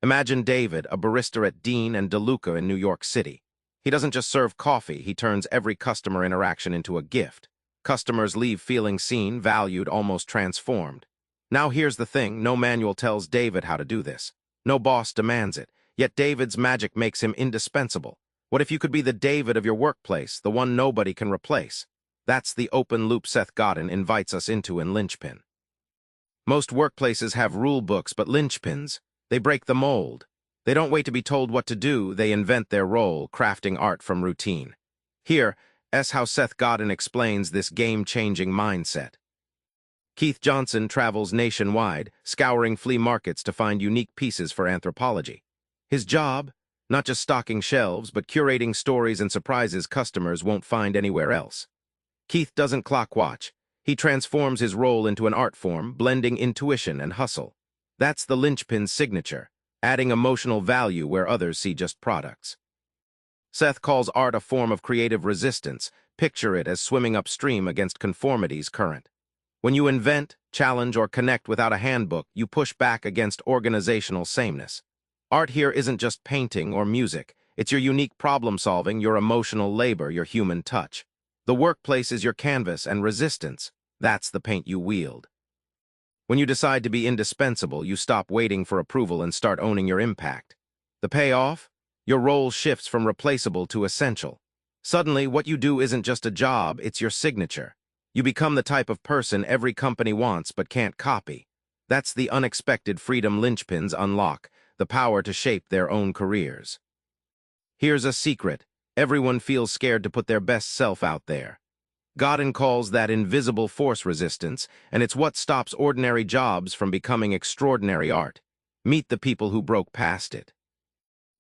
Imagine David, a barista at Dean and DeLuca in New York City. He doesn't just serve coffee, he turns every customer interaction into a gift. Customers leave feeling seen, valued, almost transformed. Now here's the thing, no manual tells David how to do this. No boss demands it, yet David's magic makes him indispensable. What if you could be the David of your workplace, the one nobody can replace? That's the open loop Seth Godin invites us into in Linchpin. Most workplaces have rule books, but Linchpins, they break the mold. They don't wait to be told what to do, they invent their role, crafting art from routine. Here's how Seth Godin explains this game-changing mindset. Keith Johnson travels nationwide, scouring flea markets to find unique pieces for anthropology. His job? Not just stocking shelves, but curating stories and surprises customers won't find anywhere else. Keith doesn't clock watch. He transforms his role into an art form, blending intuition and hustle. That's the Linchpin's signature, adding emotional value where others see just products. Seth calls art a form of creative resistance. Picture it as swimming upstream against conformity's current. When you invent, challenge, or connect without a handbook, you push back against organizational sameness. Art here isn't just painting or music. It's your unique problem-solving, your emotional labor, your human touch. The workplace is your canvas, and resistance, that's the paint you wield. When you decide to be indispensable, you stop waiting for approval and start owning your impact. The payoff? Your role shifts from replaceable to essential. Suddenly, what you do isn't just a job, it's your signature. You become the type of person every company wants but can't copy. That's the unexpected freedom Linchpins unlock, the power to shape their own careers. Here's a secret. Everyone feels scared to put their best self out there. Godin calls that invisible force resistance, and it's what stops ordinary jobs from becoming extraordinary art. Meet the people who broke past it.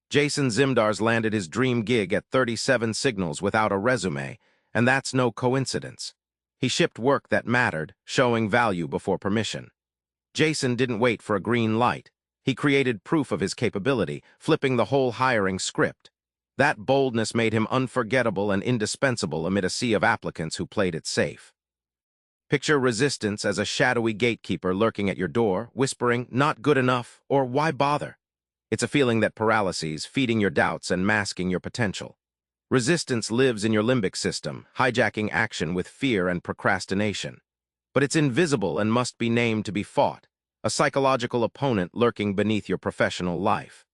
Jason Zimdar's landed his dream gig at 37 Signals without a resume, and that's no coincidence. He shipped work that mattered, showing value before permission. Jason didn't wait for a green light. He created proof of his capability, flipping the whole hiring script. That boldness made him unforgettable and indispensable amid a sea of applicants who played it safe. Picture resistance as a shadowy gatekeeper lurking at your door, whispering, "Not good enough," or "Why bother?" It's a feeling that paralyses, feeding your doubts and masking your potential. Resistance lives in your limbic system, hijacking action with fear and procrastination. But it's invisible and must be named to be fought, a psychological opponent lurking beneath your professional life.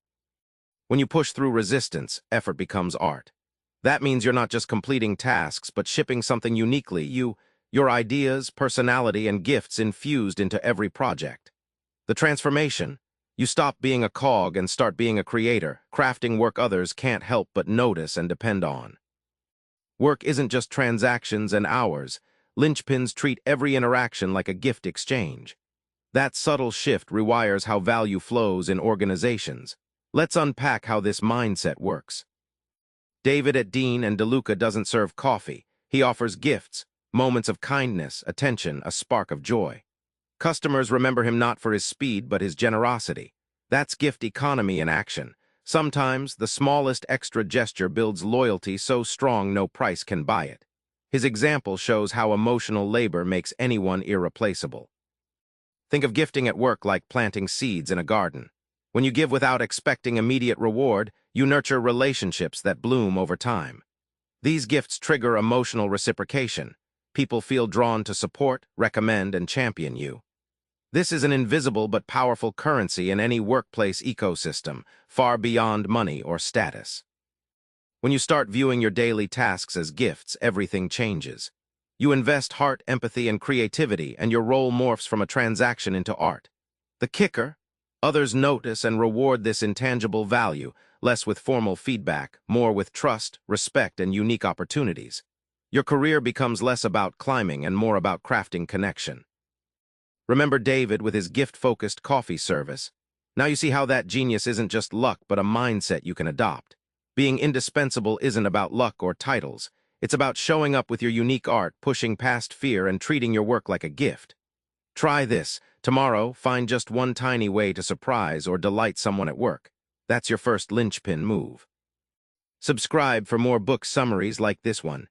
When you push through resistance, effort becomes art. That means you're not just completing tasks, but shipping something uniquely, your ideas, personality, and gifts infused into every project. The transformation? You stop being a cog and start being a creator, crafting work others can't help but notice and depend on. Work isn't just transactions and hours. Linchpins treat every interaction like a gift exchange. That subtle shift rewires how value flows in organizations. Let's unpack how this mindset works. David at Dean and DeLuca doesn't serve coffee. He offers gifts, moments of kindness, attention, a spark of joy. Customers remember him not for his speed, but his generosity. That's gift economy in action. Sometimes, the smallest extra gesture builds loyalty so strong no price can buy it. His example shows how emotional labor makes anyone irreplaceable. Think of gifting at work like planting seeds in a garden. When you give without expecting immediate reward, you nurture relationships that bloom over time. These gifts trigger emotional reciprocation. People feel drawn to support, recommend, and champion you. This is an invisible but powerful currency in any workplace ecosystem, far beyond money or status. When you start viewing your daily tasks as gifts, everything changes. You invest heart, empathy, and creativity, and your role morphs from a transaction into art. The kicker? Others notice and reward this intangible value, less with formal feedback, more with trust, respect, and unique opportunities. Your career becomes less about climbing and more about crafting connection. Remember David with his gift-focused coffee service? Now you see how that genius isn't just luck, but a mindset you can adopt. Being indispensable isn't about luck or titles. It's about showing up with your unique art, pushing past fear, and treating your work like a gift. Try this. Tomorrow, find just one tiny way to surprise or delight someone at work. That's your first linchpin move. Subscribe for more book summaries like this one.